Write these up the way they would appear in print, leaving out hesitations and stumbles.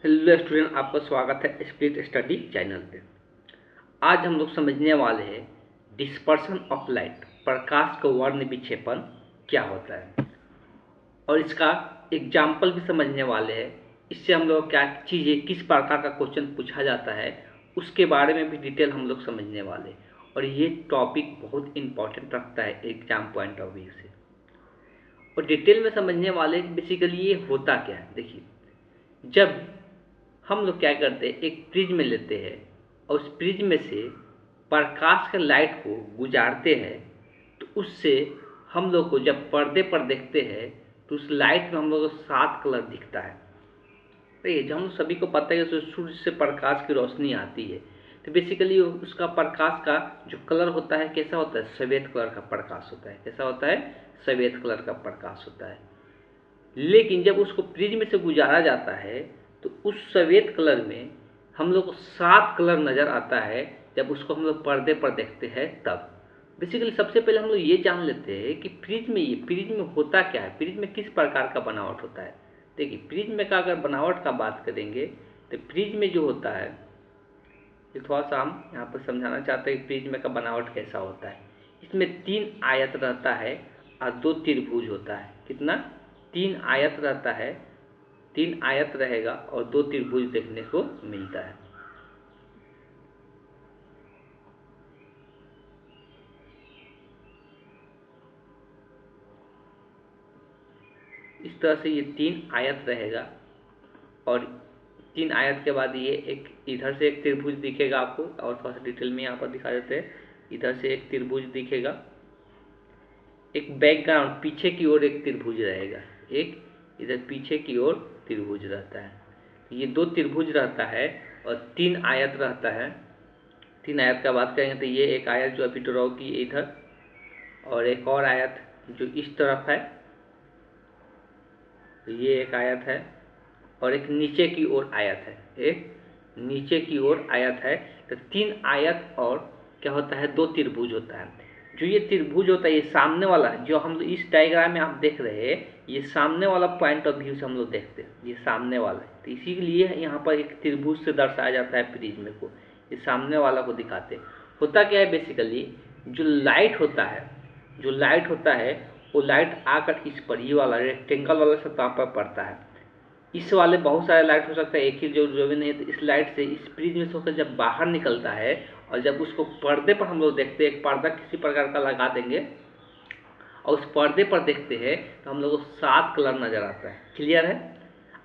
Hello student, आपका स्वागत है स्प्लिट स्टडी चैनल पे। आज हम लोग समझने वाले हैं डिस्पर्शन ऑफ लाइट, प्रकाश का वर्ण विक्षेपण क्या होता है, और इसका एग्जाम्पल भी समझने वाले हैं। इससे हम लोग क्या चीज़ें, किस प्रकार का क्वेश्चन पूछा जाता है, उसके बारे में भी डिटेल हम लोग समझने वाले हैं। और ये टॉपिक बहुत इंपॉर्टेंट रखता है एग्जाम पॉइंट ऑफ व्यू से, और डिटेल में समझने वाले बेसिकली ये होता क्या है। देखिए, जब हम लोग क्या करते हैं, एक प्रिज्म लेते हैं और उस प्रिज्म में से प्रकाश के लाइट को गुजारते हैं, तो उससे हम लोग को जब पर्दे पर देखते हैं तो उस लाइट में हम लोग को 7 कलर दिखता है। तो ये जो हम सभी को पता है कि सूर्य से प्रकाश की रोशनी आती है, तो बेसिकली उसका प्रकाश का जो कलर होता है कैसा होता है, सफ़ेद कलर का प्रकाश होता है। कैसा होता है, सफ़ेद कलर का प्रकाश होता है। लेकिन जब उसको प्रिज्म से गुजारा जाता है तो उस सफ़ेद कलर में हम लोग को 7 कलर नज़र आता है। जब उसको हम लोग पर्दे पर देखते हैं तब बेसिकली सबसे पहले हम लोग ये जान लेते हैं कि प्रिज्म में होता क्या है, प्रिज्म में किस प्रकार का बनावट होता है। देखिए, प्रिज्म का अगर बनावट का बात करेंगे तो प्रिज्म में जो होता है, ये थोड़ा सा हम यहाँ पर समझाना चाहते हैं कि प्रिज्म का बनावट कैसा होता है। इसमें 3 आयत रहता है और 2 त्रिभुज होता है। कितना, 3 आयत रहता है, 3 आयत रहेगा और 2 त्रिभुज देखने को मिलता है। इस तरह से ये 3 आयत रहेगा, और 3 आयत के बाद ये एक इधर से एक त्रिभुज दिखेगा आपको, और थोड़ा सा डिटेल में यहाँ पर दिखा देते हैं। इधर से एक त्रिभुज दिखेगा, एक बैकग्राउंड पीछे की ओर एक त्रिभुज रहेगा, एक इधर पीछे की ओर त्रिभुज रहता है। ये 2 त्रिभुज रहता है और 3 आयत रहता है। 3 आयत का बात करेंगे तो ये एक आयत जो अभी ड्रॉ की इधर, और एक और आयत जो इस तरफ है, ये एक आयत है, और एक नीचे की ओर आयत है, एक नीचे की ओर आयत है। तो 3 आयत और क्या होता है, 2 त्रिभुज होता है। जो ये त्रिभुज होता है, ये सामने वाला जो हम लोग इस डायग्राम में आप देख रहे हैं, ये सामने वाला पॉइंट ऑफ व्यू से हम लोग देखते हैं, ये सामने वाला है। तो इसीलिए यहाँ पर एक त्रिभुज से दर्शाया जाता है प्रिज्म को, ये सामने वाला को दिखाते हैं। होता क्या है, बेसिकली जो लाइट होता है, जो लाइट होता है वो लाइट आकर इस पर, ये वाला रेक्टेंगल वाला सतह पर पड़ता है। इस वाले बहुत सारे लाइट हो सकता है, एक ही जो भी नहीं है। तो इस लाइट से, इस प्रिज्म से होकर जब बाहर निकलता है और जब उसको पर्दे पर हम लोग देखते हैं, एक पर्दा किसी प्रकार का लगा देंगे और उस पर्दे पर देखते हैं, तो हम लोग को 7 कलर नजर आता है। क्लियर है?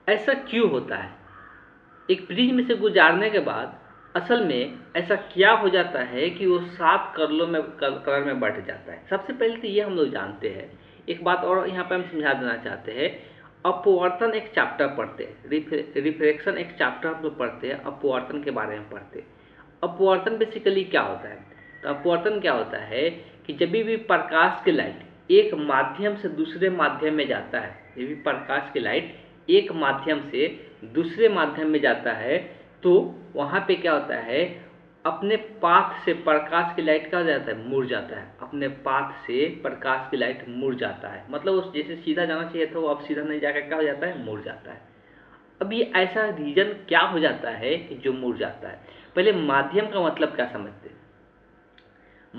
ऐसा क्यों होता है? एक प्रिज्म से गुजारने के बाद असल में ऐसा क्या हो जाता है कि वो 7 कलर में बढ़ जाता है। सबसे पहले तो ये हम लोग जानते हैं। एक बात और यहाँ पर हम समझा देना चाहते हैं, अपवर्तन एक चैप्टर पढ़ते हैं, रिफ्रैक्शन एक चैप्टर हम लोग पढ़ते हैं, अपवर्तन के बारे में पढ़ते हैं। अपवर्तन बेसिकली क्या होता है, तो अपवर्तन क्या होता है कि जब भी प्रकाश की लाइट एक माध्यम से दूसरे माध्यम में जाता है, जब भी प्रकाश की लाइट एक माध्यम से दूसरे माध्यम में जाता है, तो वहाँ पे क्या होता है, अपने पाथ से प्रकाश की लाइट क्या हो जाता है, मुड़ जाता है। अपने पाथ से प्रकाश की लाइट मुड़ जाता है, मतलब उस जैसे सीधा जाना चाहिए था वो अब सीधा नहीं जाकर क्या हो जाता है, मुड़ जाता है। अब ये ऐसा रीजन क्या हो जाता है कि जो मुड़ जाता है। पहले माध्यम का मतलब क्या समझते हैं।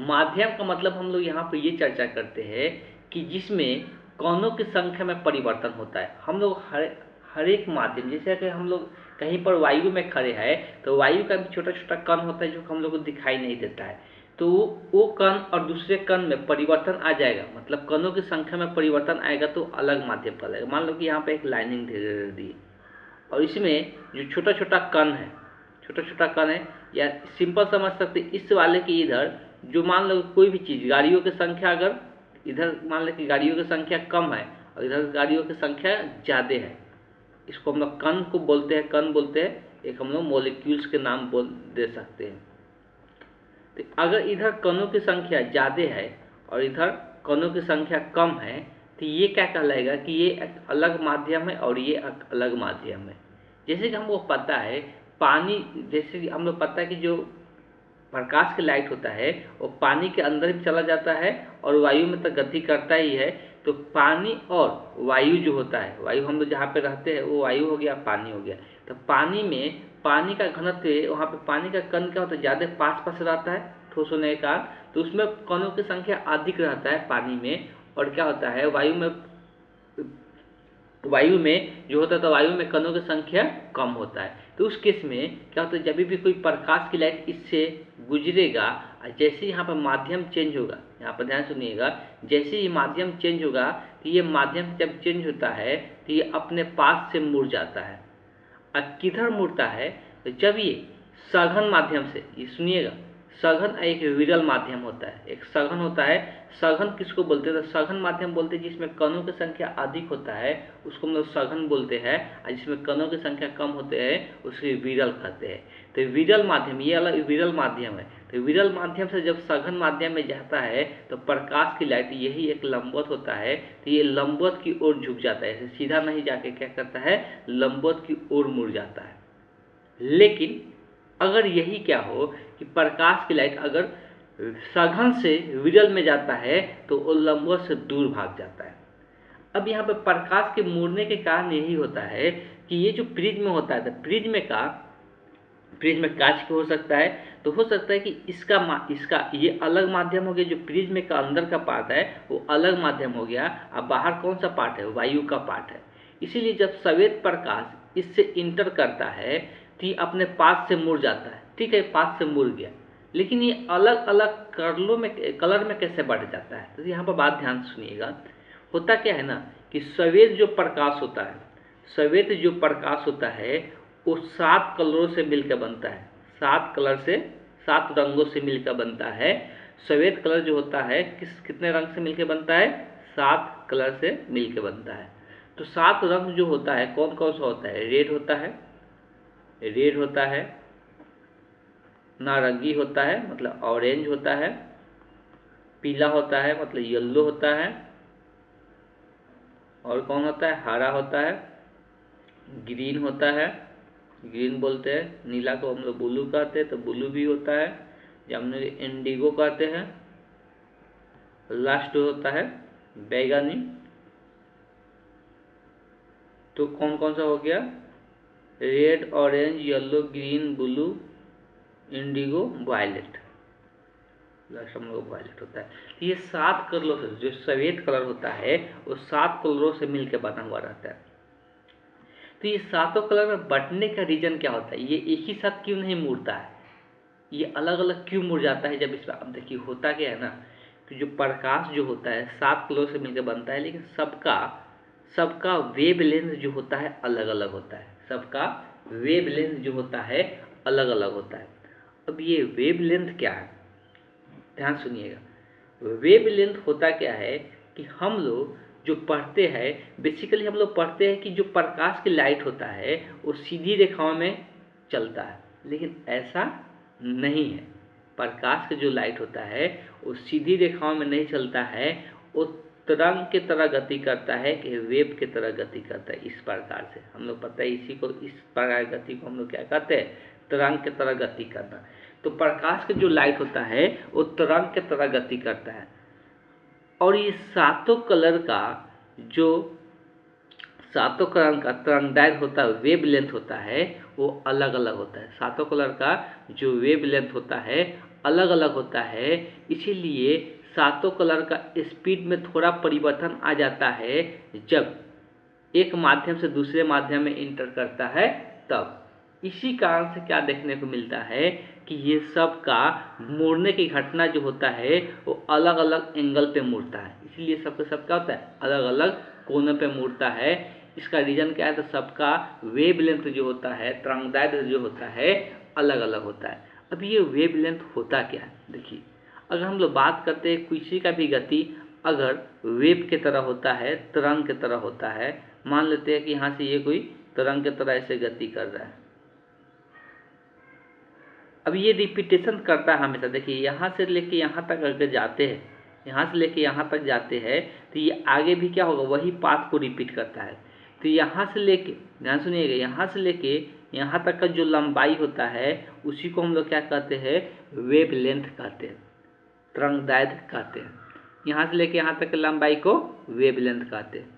माध्यम का मतलब हम लोग यहाँ पर ये चर्चा करते हैं कि जिसमें कणों की संख्या में परिवर्तन होता है। हम लोग हर एक माध्यम, जैसे कि हम लोग कहीं पर वायु में खड़े हैं, तो वायु का भी छोटा छोटा कण होता है जो हम लोग को दिखाई नहीं देता है। तो वो कण और दूसरे कण में परिवर्तन आ जाएगा, मतलब कणों की संख्या में परिवर्तन आएगा तो अलग माध्यम कहलाएगा। मान लो कि यहाँ पे एक लाइनिंग दे दी, और इसमें जो छोटा छोटा कण है, छोटा छोटा कण है, या सिंपल समझ सकते इस वाले के इधर जो मान लो कोई भी चीज़, गाड़ियों की संख्या अगर इधर मान लो कि गाड़ियों की संख्या कम है और इधर गाड़ियों की संख्या ज़्यादा है, इसको हम लोग कण को बोलते हैं, कण बोलते हैं। एक हम लोग मॉलिक्यूल्स के नाम बोल दे सकते हैं। तो अगर इधर कणों की संख्या ज़्यादा है और इधर कणों की संख्या कम है, तो ये क्या कहलाएगा कि ये एक अलग माध्यम है और ये एक अलग माध्यम है। जैसे कि हमको पता है पानी, जैसे कि हम लोग पता है कि जो प्रकाश की लाइट होता है वो पानी के अंदर भी चला जाता है और वायु में तो गति करता ही है। तो पानी और वायु जो होता है, वायु हम लोग जहाँ पे रहते हैं वो वायु हो गया, पानी हो गया। तो पानी में पानी का घनत्व, वहाँ पे पानी का कण क्या होता है, ज़्यादा पास पास रहता है ठोस होने के कारण, तो उसमें कणों की संख्या अधिक रहता है पानी में। और क्या होता है, वायु में जो होता है तो वायु में कणों की संख्या कम होता है। तो उस केस में क्या होता है, जब भी कोई प्रकाश की लाइट इससे गुजरेगा, जैसे यहाँ पर माध्यम चेंज होगा, यहाँ पर ध्यान सुनिएगा, जैसे ही माध्यम चेंज होगा तो ये माध्यम जब चेंज होता है तो ये अपने पास से मुड़ जाता है। और किधर मुड़ता है, तो जब ये सघन माध्यम से, ये सुनिएगा, सघन एक विरल माध्यम होता है, एक सघन होता है। सघन किसको बोलते हैं, तो सघन माध्यम बोलते हैं जिसमें कणों की संख्या अधिक होता है, उसको हम लोग सघन बोलते हैं। और जिसमें कणों की संख्या कम होते हैं उसको विरल कहते हैं। तो विरल माध्यम, ये अलग विरल माध्यम है। तो विरल माध्यम से जब सघन माध्यम में जाता है तो प्रकाश की लाइट, यही एक लंबवत होता है, तो ये लंबवत की ओर झुक जाता है, ऐसे सीधा नहीं जाके क्या करता है, लंबवत की ओर मुड़ जाता है। लेकिन अगर यही क्या हो कि प्रकाश की लाइट अगर सघन से विरल में जाता है तो वो लंबवत से दूर भाग जाता है। अब यहाँ पर प्रकाश के मुड़ने के कारण यही होता है कि ये जो प्रिज्म होता है, तो प्रिज्म कांच का हो सकता है, तो हो सकता है कि इसका ये अलग माध्यम हो गया, जो प्रिज्म का अंदर का पार्ट है वो अलग माध्यम हो गया। अब बाहर कौन सा पार्ट है, वायु का पार्ट है। इसीलिए जब श्वेत प्रकाश इससे इंटर करता है तो ये अपने पास से मुड़ जाता है, ठीक है, पास से मुड़ गया। लेकिन ये अलग अलग कलर में कैसे बढ़ जाता है, तो यहाँ पर बात ध्यान सुनिएगा। होता क्या है ना कि श्वेत जो प्रकाश होता है, श्वेत जो प्रकाश होता है वो 7 कलरों से मिलकर बनता है, 7 कलर से, 7 रंगों से मिलकर बनता है। श्वेत कलर जो होता है कितने रंग से मिलकर बनता है, 7 कलर से मिलकर बनता है। तो 7 रंग जो होता है कौन कौन सा होता है, रेड होता है, नारंगी होता है मतलब ऑरेंज होता है, पीला होता है मतलब येलो होता है, और कौन होता है, हरा होता है, ग्रीन होता है, ग्रीन बोलते हैं, नीला को हम लोग ब्लू कहते हैं तो ब्लू भी होता है, जमुने इंडिगो कहते हैं, लास्ट होता है बैगनी। तो कौन कौन सा हो गया, red, orange, yellow, green, blue, indigo, violet, last हम लोग वायलेट होता है। ये 7 कलरों से, जो श्वेत कलर होता है वो 7 कलरों से मिलकर बना हुआ रहता है। तो ये 7 कलर में बंटने का रीजन क्या होता है, ये एक ही साथ क्यों नहीं मुड़ता है, ये अलग अलग क्यों मुड़ जाता है। जब इसमें अब देखिए होता क्या है ना कि जो प्रकाश जो होता है 7 कलरों से मिलकर बनता है, लेकिन सबका वेवलेंथ जो होता है अलग अलग होता है, सबका वेवलेंथ जो होता है अलग अलग होता है। अब ये वेवलेंथ क्या है, ध्यान सुनिएगा। वेवलेंथ होता क्या है कि हम लोग जो पढ़ते हैं, बेसिकली हम लोग पढ़ते हैं कि जो प्रकाश की लाइट होता है वो सीधी रेखाओं में चलता है, लेकिन ऐसा नहीं है। प्रकाश का जो लाइट होता है वो सीधी रेखाओं में नहीं चलता है, वो तरंग की तरह गति करता है, कि वेव की तरह गति करता है। इस प्रकार से हम लोग पता है, इसी को, इस प्रकार गति को हम लोग क्या कहते हैं, तरंग की तरह गति करना। तो प्रकाश का जो लाइट होता है वो तरंग की तरह गति करता है। और ये 7 कलर का जो 7 कलर का तरंगदैर्घ्य होता है, वेवलेंथ होता है, वो अलग अलग होता है। 7 कलर का जो वेवलेंथ होता है अलग अलग होता है। इसीलिए 7 कलर का स्पीड में थोड़ा परिवर्तन आ जाता है जब एक माध्यम से दूसरे माध्यम में इंटर करता है तब। इसी कारण से क्या देखने को मिलता है कि ये सब का मुड़ने की घटना जो होता है वो अलग अलग एंगल पे मुड़ता है, इसलिए सबका सब क्या होता है, अलग अलग कोनों पे मुड़ता है। इसका रीजन क्या है, तो सबका वेवलेंथ जो होता है, तरंगदैर्घ्य जो होता है अलग अलग होता है। अब ये वेवलेंथ होता क्या है, देखिए, अगर हम लोग बात करते हैं किसी का भी गति अगर वेव की तरह होता है, तरंग की तरह होता है, मान लेते हैं कि यहाँ से ये कोई तरंग की तरह ऐसे गति कर रहा है। अब ये रिपीटेशन करता है हमेशा। देखिए यहाँ से लेके यहाँ तक अगर जाते हैं, यहाँ से लेके यहाँ तक जाते हैं तो ये आगे भी क्या होगा, वही पाथ को रिपीट करता है। तो यहाँ से लेके, ध्यान सुनिएगा, यहाँ से लेके यहाँ तक का जो लंबाई होता है उसी को हम लोग क्या कहते हैं, वेवलेंथ कहते हैं, तरंगदैर्घ्य कहते हैं। यहाँ से लेके यहाँ तक की लंबाई को वेवलेंथ कहते हैं।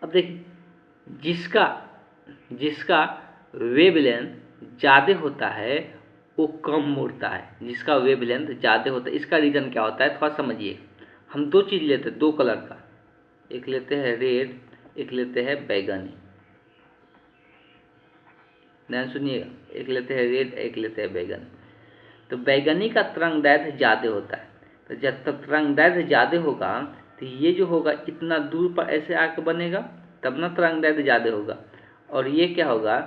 अब देखिए, जिसका वेवलेंथ ज़्यादा होता है वो कम मुड़ता है, जिसका वेवलेंथ ज़्यादा होता है। इसका रीज़न क्या होता है थोड़ा समझिए। हम दो चीज़ लेते हैं, दो कलर का, एक लेते हैं रेड, एक लेते हैं बैगनी। ध्यान सुनिएगा, एक लेते हैं रेड, एक लेते हैं बैगनी। तो बैगनी का तरंगदैर्घ्य ज़्यादा होता है, तो जब तक तरंगदैर्घ्य ज़्यादा होगा तो ये जो होगा इतना दूर पर ऐसे आके बनेगा, तब ना तरंगदैर्घ्य ज़्यादा होगा। और ये क्या होगा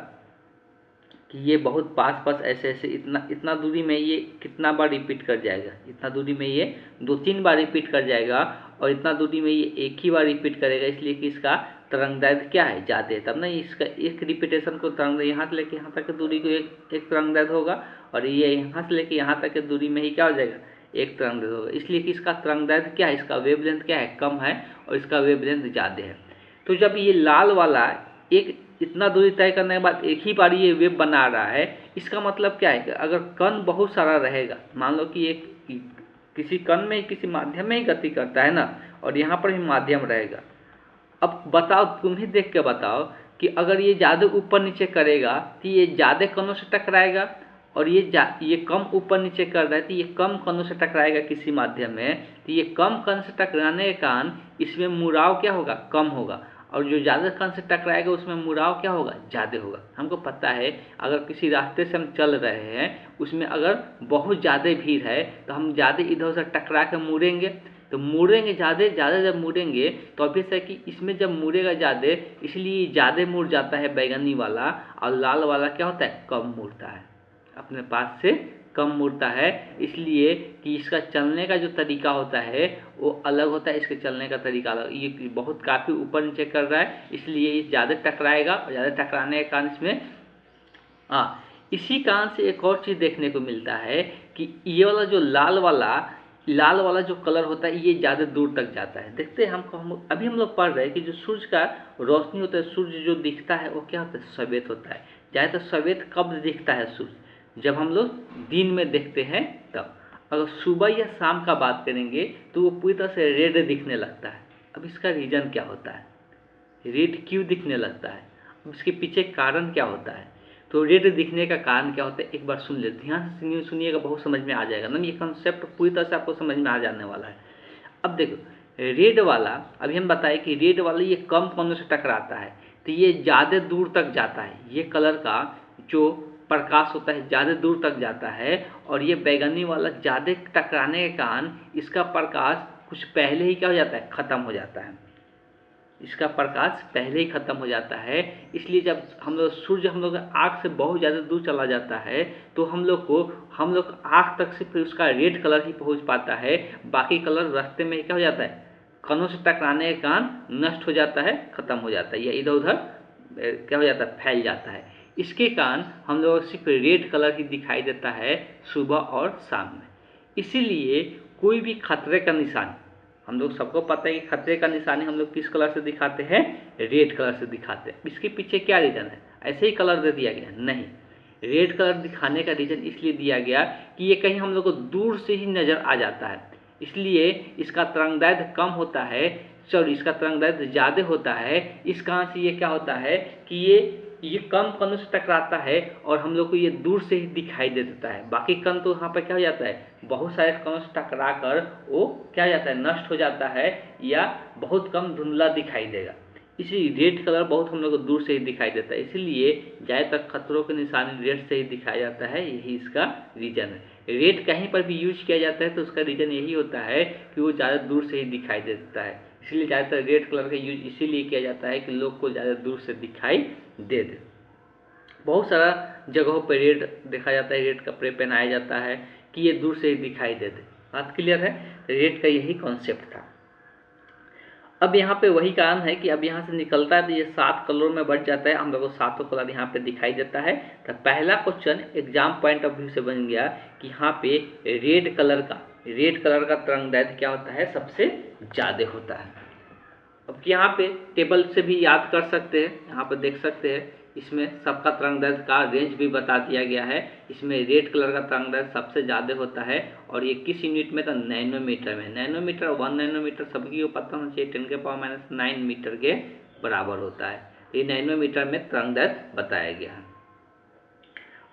कि ये बहुत पास पास ऐसे ऐसे इतना दूरी में ये कितना बार रिपीट कर जाएगा, इतना दूरी में ये 2-3 बार रिपीट कर जाएगा, और इतना दूरी में ये एक ही बार रिपीट करेगा, इसलिए कि इसका तरंगदैर्घ्य क्या है, ज़्यादा है। तब ना इसका एक रिपीटेशन को तरंग यहाँ से लेके यहाँ तक की दूरी को एक तरंगदैर्घ्य होगा, और ये यहाँ से लेके यहाँ तक की दूरी में ही क्या हो जाएगा, एक तरंगदैर्घ्य होगा। इसलिए कि इसका तरंगदैर्घ्य क्या है, इसका वेवलेंथ क्या है, कम है, और इसका वेवलेंथ ज़्यादा है। तो जब ये लाल वाला एक इतना दूरी तय करने के बाद एक ही बार ये वेव बना रहा है, इसका मतलब क्या है कि अगर कण बहुत सारा रहेगा, मान लो कि एक किसी कण में किसी माध्यम में ही गति करता है ना, और यहाँ पर भी माध्यम रहेगा। अब बताओ, तुम ही देख के बताओ कि अगर ये ज़्यादा ऊपर नीचे करेगा तो ये ज़्यादा कणों से टकराएगा, और ये कम ऊपर नीचे कर रहा है तो ये कम कणों से टकराएगा किसी माध्यम में, तो ये कम कण से टकराने के कारण इसमें मुड़ाव क्या होगा, कम होगा, और जो ज़्यादा कण से टकराएगा उसमें मुड़ाव क्या होगा, ज़्यादा होगा। हमको पता है अगर किसी रास्ते से हम चल रहे हैं, उसमें अगर बहुत ज़्यादा भीड़ है तो हम ज़्यादा इधर उधर टकरा के मुड़ेंगे, तो मुड़ेंगे ज़्यादा जब मुड़ेंगे तो ऑब्वियस है कि इसमें जब मुड़ेगा ज़्यादा, इसलिए ज़्यादा मुड़ जाता है बैगनी वाला, और लाल वाला क्या होता है, कम मुड़ता है, अपने पास से कम मुड़ता है, इसलिए कि इसका चलने का जो तरीका होता है वो अलग होता है, इसके चलने का तरीका अलग। ये बहुत काफ़ी ऊपर नीचे कर रहा है, इसलिए ये ज़्यादा टकराएगा, और ज़्यादा टकराने के कारण इसमें इसी कारण से एक और चीज़ देखने को मिलता है कि ये वाला जो लाल वाला जो कलर होता है ये ज़्यादा दूर तक जाता है। देखते हैं अभी हम लोग पढ़ रहे हैं कि जो सूर्य का रोशनी होता है, सूर्य जो दिखता है वो क्या होता है, सफ़ेद होता है। ज़्यादातर सफ़ेद कब दिखता है सूर्य, जब हम लोग दिन में देखते हैं तब। अगर सुबह या शाम का बात करेंगे तो वो पूरी तरह से रेड दिखने लगता है। अब इसका रीज़न क्या होता है, रेड क्यों दिखने लगता है, अब इसके पीछे कारण क्या होता है। तो रेड दिखने का कारण क्या होता है, एक बार सुन ले, ध्यान से सुनिएगा, बहुत समझ में आ जाएगा ना, ये कॉन्सेप्ट पूरी तरह से आपको समझ में आ जाने वाला है। अब देखो, रेड वाला अभी हम बताए कि रेड वाला ये कम कणों से टकराता है, तो ये ज़्यादा दूर तक जाता है, ये कलर का जो प्रकाश होता है ज़्यादा दूर तक जाता है, और ये बैगनी वाला ज़्यादा टकराने के कारण इसका प्रकाश कुछ पहले ही क्या हो जाता है, ख़त्म हो जाता है, इसका प्रकाश पहले ही ख़त्म हो जाता है। इसलिए जब सूर्य हम लोग आँख से बहुत ज़्यादा दूर चला जाता है तो हम लोग आँख तक सिर्फ उसका रेड कलर ही पहुँच पाता है, बाकी कलर रास्ते में क्या हो जाता है, कणों से टकराने के कारण नष्ट हो जाता है, ख़त्म हो जाता है, या इधर उधर क्या हो जाता है, फैल जाता है। इसके कारण हम लोग सिर्फ रेड कलर ही दिखाई देता है सुबह और शाम में। इसीलिए कोई भी खतरे का निशान, हम लोग सबको पता है कि खतरे का निशानी हम लोग किस कलर से दिखाते हैं, रेड कलर से दिखाते हैं। इसके पीछे क्या रीज़न है, ऐसे ही कलर दे दिया गया, नहीं, रेड कलर दिखाने का रीज़न इसलिए दिया गया कि ये कहीं हम लोग को दूर से ही नज़र आ जाता है, इसलिए इसका तरंगदैर्घ्य कम होता है, इसका तरंगदैर्घ्य ज़्यादा होता है। इस कारण से ये क्या होता है कि ये कम कणों से टकराता है और हम लोग को ये दूर से ही दिखाई दे देता है। बाकी कण तो यहाँ पर क्या हो जाता है, बहुत सारे कणों से टकरा कर वो क्या हो जाता है, नष्ट हो जाता है, या बहुत कम धुंधला दिखाई देगा। इसलिए रेड कलर बहुत हम लोग को दूर से ही दिखाई देता है, इसलिए ज़्यादातर खतरों के निशानी रेड से ही दिखाया जाता है, यही इसका रीज़न है। रेड कहीं पर भी यूज किया जाता है तो उसका रीज़न यही होता है कि वो ज़्यादा दूर से ही दिखाई देता है, इसलिए ज़्यादातर रेड कलर का यूज इसीलिए किया जाता है कि लोग को ज़्यादा दूर से दिखाई दे। बहुत सारा जगहों पर रेड देखा जाता है, रेड कपड़े पहनाया जाता है कि ये दूर से ही दिखाई दे। बात क्लियर है, रेड का यही कॉन्सेप्ट था। अब यहाँ पे वही कारण है कि अब यहाँ से निकलता है तो ये 7 कलरों में बढ़ जाता है, हम लोग को 7 कलर यहाँ पे दिखाई देता है। तो पहला question exam point of view से बन गया कि यहाँ पे रेड कलर का तरंगदैर्घ्य क्या होता है, सबसे ज़्यादा होता है। अब यहाँ पे टेबल से भी याद कर सकते हैं, यहाँ पर देख सकते हैं इसमें सबका तरंगदैर्ध्य का रेंज भी बता दिया गया है। इसमें रेड कलर का तरंगदैर्ध्य सबसे ज़्यादा होता है और ये किस यूनिट में, तो नैनोमीटर में। नैनोमीटर 1 नैनोमीटर सभी को पता होना चाहिए 10⁻⁹ मीटर के बराबर होता है। ये नैनोमीटर में तरंगदैर्ध्य बताया गया है।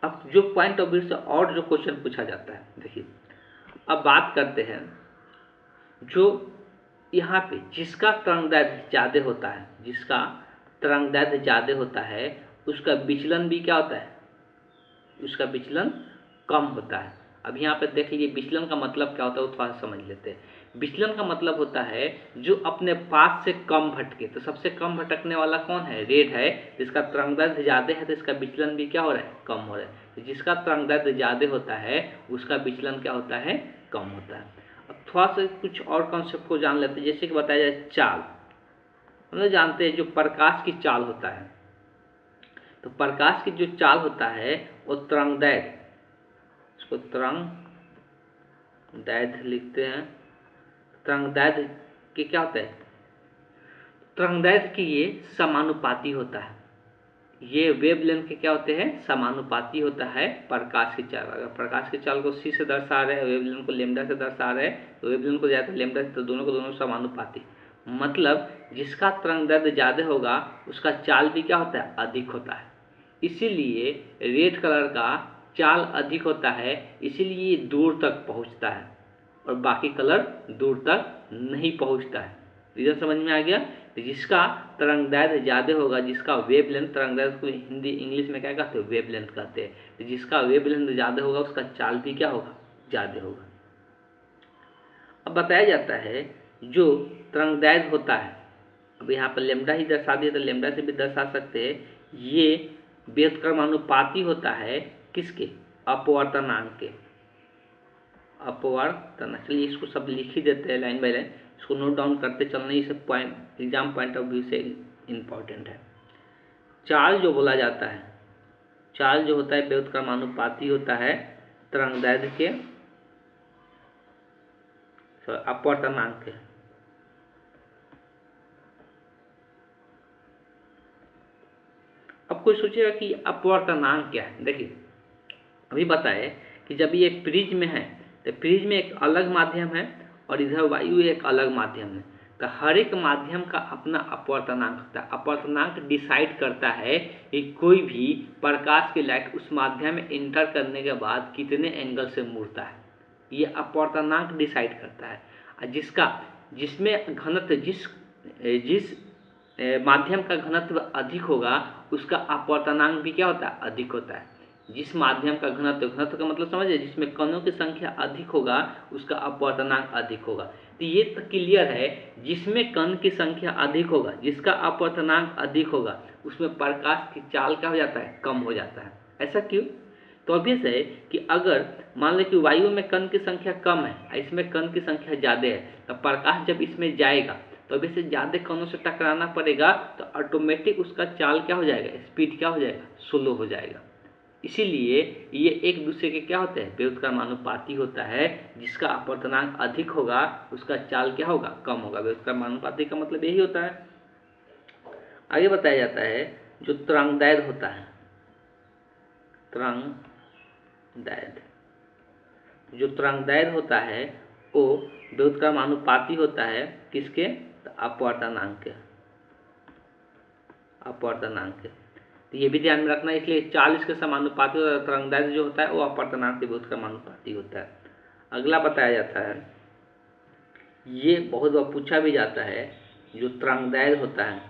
अब जो पॉइंट ऑफ व्यू से और जो क्वेश्चन पूछा जाता है, देखिए अब बात करते हैं जो यहाँ पे जिसका तरंगदैर्ध्य ज़्यादा होता है, जिसका तरंगदैर्ध्य ज़्यादा होता है उसका विचलन भी क्या होता है, उसका विचलन कम होता है। अब यहाँ पे देख लीजिए विचलन का मतलब क्या होता है वो थोड़ा सा समझ लेते हैं। विचलन का मतलब होता है जो अपने पास से कम भटके। तो सबसे कम भटकने वाला कौन है, रेड है। जिसका तरंगदैर्ध्य ज़्यादा है तो इसका विचलन भी क्या हो रहा है, कम हो रहा है। तो जिसका तरंगदैर्ध्य ज़्यादा होता है उसका विचलन क्या होता है, कम होता है। अब थोड़ा सा कुछ और कॉन्सेप्ट को जान लेते हैं। जैसे कि बताया जाए चाल, हम लोग जानते हैं जो प्रकाश की चाल होता है, तो प्रकाश की जो चाल होता है वो तरंगदैर्ध्य, इसको तरंगदैर्ध्य लिखते हैं। तरंगदैर्ध्य के क्या होता है, तरंगदैर्ध्य की ये समानुपाती होता है। ये वेवलेंथ के क्या होते हैं, समानुपाती होता है प्रकाश की चाल। अगर प्रकाश की चाल को c से दर्शा रहे हैं, वेवलेंथ को लैम्डा से दर्शा रहे हैं, तो वेवलेंथ को ज़्यादा लैम्डा से, तो दोनों को दोनों समानुपाती। मतलब जिसका तरंगदैर्ध्य ज़्यादा होगा उसका चाल भी क्या होता है, अधिक होता है। इसीलिए रेड कलर का चाल अधिक होता है, इसीलिए दूर तक पहुंचता है और बाकी कलर दूर तक नहीं पहुंचता है। रीजन समझ में आ गया। जिसका तरंगदैर्ध्य ज़्यादा होगा, जिसका वेवलेंथ, तरंगदैर्ध्य को हिंदी इंग्लिश में क्या कहते हैं, वेवलेंथ कहते हैं। जिसका वेवलेंथ ज़्यादा होगा उसका चाल भी क्या होगा, ज़्यादा होगा। अब बताया जाता है जो तरंगदैर्ध्य होता है, अब यहाँ पर लैम्डा ही दर्शा दिया तो लैम्डा से भी दर्शा सकते हैं। ये व्युत्क्रमानुपाती होता है किसके, अपवर्तनांक के। अपवर्तनांक, चलिए इसको सब लिख ही देते हैं लाइन बाय लाइन, इसको नोट डाउन करते चलना, ये सब point exam point of view से इम्पॉर्टेंट है। चाल जो बोला जाता है, चाल जो होता है व्युत्क्रमानुपाती होता है तरंगदैर्ध्य के, अपवर्तनांक के। अब कोई सोचेगा कि अपवर्तनांक क्या है। देखिए अभी बताए कि जब ये प्रिज्म है तो प्रिज्म एक अलग माध्यम है और इधर वायु एक अलग माध्यम है। तो हर एक माध्यम का अपना अपवर्तनांक होता है। अपवर्तनांक डिसाइड करता है कि कोई भी प्रकाश की लाइट उस माध्यम में इंटर करने के बाद कितने एंगल से मुड़ता है, ये अपवर्तनांक डिसाइड करता है। जिसमें घनत्व जिस माध्यम का घनत्व अधिक होगा उसका अपवर्तनांक भी क्या होता है, अधिक होता है। जिस माध्यम का घनत्व का मतलब समझिए, जिसमें कणों की संख्या अधिक होगा उसका अपवर्तनांक अधिक होगा। तो ये तो क्लियर है, जिसमें कण की संख्या अधिक होगा, जिसका अपवर्तनांक अधिक होगा, उसमें प्रकाश की चाल क्या हो जाता है, कम हो जाता है। ऐसा क्यों, तो ऑब्वियस है कि अगर मान लें कि वायु में कण की संख्या कम है, इसमें कण की संख्या ज़्यादा है, तो प्रकाश जब इसमें जाएगा तो अभी से ज़्यादा कणों से टकराना पड़ेगा, तो ऑटोमेटिक उसका चाल क्या हो जाएगा, स्पीड क्या हो जाएगा, स्लो हो जाएगा। इसीलिए ये एक दूसरे के क्या होते हैं, व्युत्क्रमानुपाती होता है। जिसका अपवर्तनांक अधिक होगा उसका चाल क्या होगा, कम होगा। व्युत्क्रमानुपाती का मतलब यही होता है। आगे बताया जाता है जो तरंगदैर्ध्य होता है, जो तरंगदैर्ध्य होता है वो व्युत्क्रमानुपाती होता है किसके, अपवर्तनांक के। तो ये भी ध्यान में रखना, इसलिए चाल इसके समानुपाती होता है। तरंगदैर्ध्य जो होता है वो अपवर्तनांक के व्युत्क्रमानुपाती होता है। अगला बताया जाता है, ये बहुत बार पूछा भी जाता है, जो तरंगदैर्ध्य होता है,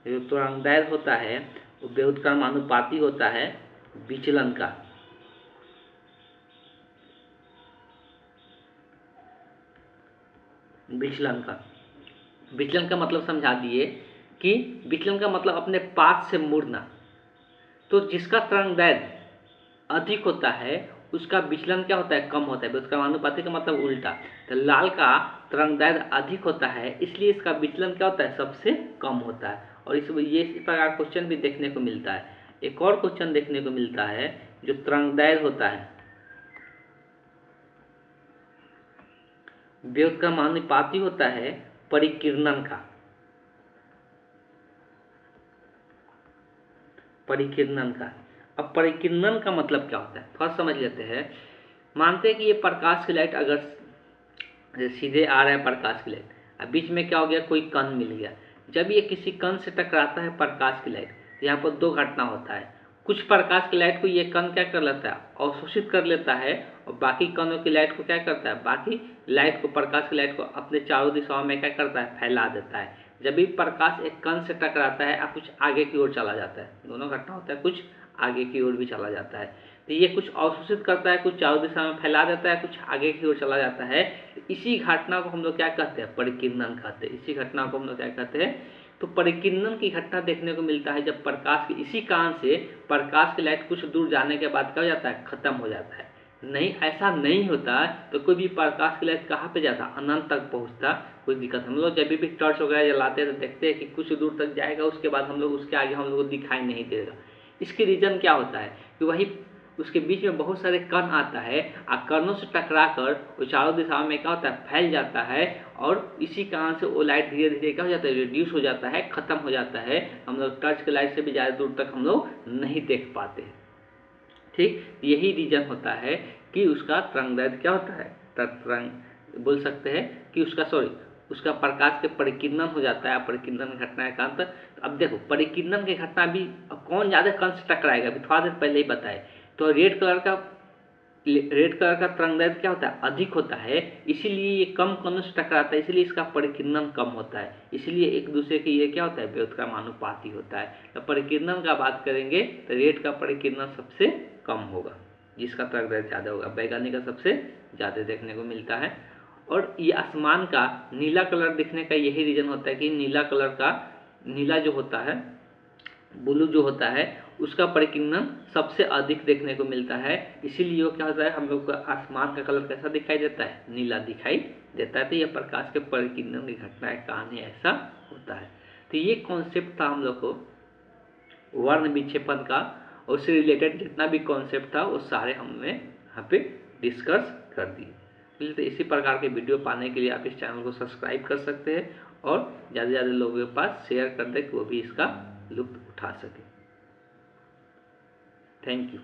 जो तरंगदैर्ध्य होता है वो व्युत्क्रमानुपाती होता है विचलन का। विचलन का मतलब समझा दिए कि विचलन का मतलब अपने पास से मुड़ना। तो जिसका तरंगदैर्ध्य अधिक होता है उसका विचलन क्या होता है, कम होता है। व्युत्क्रमानुपाती का मतलब उल्टा। तो लाल का तरंगदैर्ध्य अधिक होता है इसलिए इसका विचलन क्या होता है, सबसे कम होता है। और इस प्रकार क्वेश्चन भी देखने को मिलता है। एक और क्वेश्चन देखने को मिलता है, जो तरंगदैर्ध्य होता है, व्युत्क्रमानुपाती होता है परिकीर्णन का। परिकीर्णन का। अब परिकीर्णन का मतलब क्या होता है फर्स्ट समझ लेते हैं। मानते हैं कि ये प्रकाश की लाइट अगर सीधे आ रहा है प्रकाश की लाइट, अब बीच में क्या हो गया, कोई कण मिल गया। जब ये किसी कण से टकराता है प्रकाश की लाइट, तो यहाँ पर दो घटना होता है। कुछ प्रकाश की लाइट को ये कण क्या कर लेता है, अवशोषित कर लेता है, और बाकी कणों की लाइट को क्या करता है, बाकी लाइट को, प्रकाश की लाइट को अपने चारों दिशाओं में क्या करता है, फैला देता है। जब भी प्रकाश एक कण से टकराता है और कुछ आगे की ओर चला जाता है, दोनों घटना होता है, कुछ आगे की ओर भी चला जाता है। तो ये कुछ अवशोषित करता है, कुछ चारों दिशा में फैला देता है, कुछ आगे की ओर चला जाता है। तो इसी घटना को हम लोग क्या कहते हैं, परिकीर्णन कहते हैं। इसी घटना को हम लोग क्या कहते हैं, तो परिकीर्णन की घटना देखने को मिलता है जब प्रकाश के इसी कारण से प्रकाश की लाइट कुछ दूर जाने के बाद क्या हो जाता है, खत्म हो जाता है। नहीं, ऐसा नहीं होता तो कोई भी प्रकाश की लाइट कहाँ पे जाता, अनंत तक पहुँचता, कोई दिक्कत। हम लोग जब भी टॉर्च वगैरह जलाते हैं तो देखते हैं कि कुछ दूर तक जाएगा, उसके बाद हम लोग उसके आगे हम लोग को दिखाई नहीं देगा। इसके रीजन क्या होता है कि वही उसके बीच में बहुत सारे कण आता है और कणों से टकरा कर वो चारों दिशाओं में क्या होता है, फैल जाता है, और इसी कारण से वो लाइट धीरे धीरे क्या हो जाता है, रिड्यूस हो जाता है, खत्म हो जाता है। हम लोग टॉर्च की लाइट से भी ज़्यादा दूर तक हम लोग नहीं देख पाते। ठीक, यही रीजन होता है कि उसका तरंगदैर्घ्य क्या होता है, तरंग बोल सकते हैं कि उसका प्रकाश के परिकीर्णन हो जाता है। परिकीर्णन घटना का अंतर, तो अब देखो परिकीर्णन की घटना भी कौन ज्यादा कण से टकराएगा, अभी थोड़ा देर पहले ही बताए। तो रेड कलर का तरंगदैर्घ्य क्या होता है, अधिक होता है, इसीलिए ये कम कणों से टकराता है, इसलिए इसका परिकीर्णन कम होता है। इसलिए एक दूसरे के ये क्या होता है, व्युत्क्रमानुपाती होता है। तो परिकीर्णन का बात करेंगे तो रेड का परिकीर्णन सबसे कम होगा, जिसका तरंगदैर्घ्य ज्यादा होगा। वैज्ञानिक का सबसे ज्यादा देखने को मिलता है। और ये आसमान का नीला कलर दिखने का यही रीजन होता है कि नीला जो होता है, ब्लू जो होता है, उसका परिकीर्णन सबसे अधिक देखने को मिलता है। इसीलिए वो क्या होता है, हम लोग को आसमान का कलर कैसा दिखाई देता है, नीला दिखाई देता है। तो यह प्रकाश के परिकीर्णन की घटना है, कहानी ऐसा होता है। तो ये कॉन्सेप्ट था हम लोग को वर्ण विक्षेपण का, और उससे रिलेटेड जितना भी कॉन्सेप्ट था वो सारे हमने यहाँ पे डिस्कस कर दिए। तो इसी प्रकार के वीडियो पाने के लिए आप इस चैनल को सब्सक्राइब कर सकते हैं और ज़्यादा से ज़्यादा लोगों के पास शेयर कर दें कि वो भी इसका लुत्फ उठा सके। Thank you.